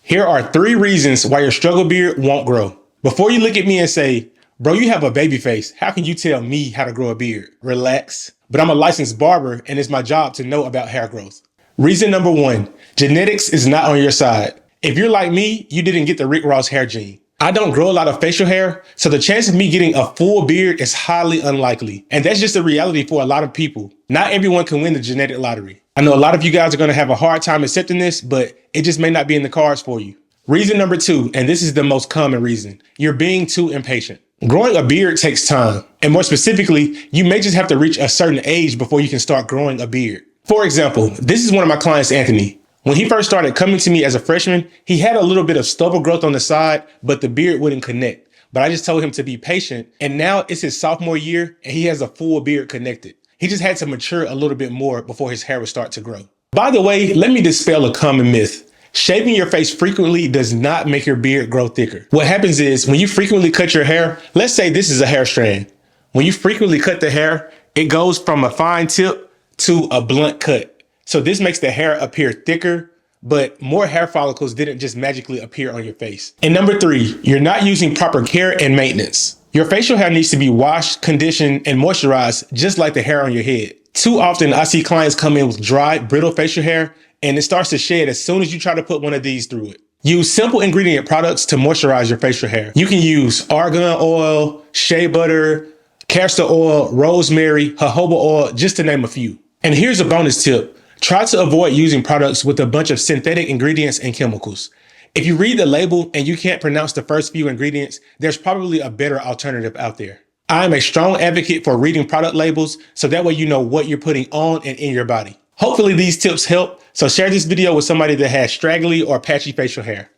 Here are 3 reasons why your struggle beard won't grow. Before you look at me and say, bro, you have a baby face. How can you tell me how to grow a beard? Relax. But I'm a licensed barber and it's my job to know about hair growth. Reason number 1, genetics is not on your side. If you're like me, you didn't get the Rick Ross hair gene. I don't grow a lot of facial hair, so the chance of me getting a full beard is highly unlikely. And that's just the reality for a lot of people. Not everyone can win the genetic lottery. I know a lot of you guys are going to have a hard time accepting this, but it just may not be in the cards for you. Reason number 2, and this is the most common reason, you're being too impatient. Growing a beard takes time. And more specifically, you may just have to reach a certain age before you can start growing a beard. For example, this is one of my clients, Anthony. When he first started coming to me as a freshman, he had a little bit of stubble growth on the side, but the beard wouldn't connect. But I just told him to be patient. And now it's his sophomore year and he has a full beard connected. He just had to mature a little bit more before his hair would start to grow. By the way, let me dispel a common myth. Shaving your face frequently does not make your beard grow thicker. What happens is when you frequently cut your hair, let's say this is a hair strand. When you frequently cut the hair, it goes from a fine tip to a blunt cut. So this makes the hair appear thicker, but more hair follicles didn't just magically appear on your face. And number 3, you're not using proper care and maintenance. Your facial hair needs to be washed, conditioned, and moisturized just like the hair on your head. Too often I see clients come in with dry, brittle facial hair and it starts to shed as soon as you try to put one of these through it. Use simple ingredient products to moisturize your facial hair. You can use argan oil, shea butter, castor oil, rosemary, jojoba oil, just to name a few. And here's a bonus tip. Try to avoid using products with a bunch of synthetic ingredients and chemicals. If you read the label and you can't pronounce the first few ingredients, there's probably a better alternative out there. I am a strong advocate for reading product labels so that way you know what you're putting on and in your body. Hopefully these tips help, so share this video with somebody that has straggly or patchy facial hair.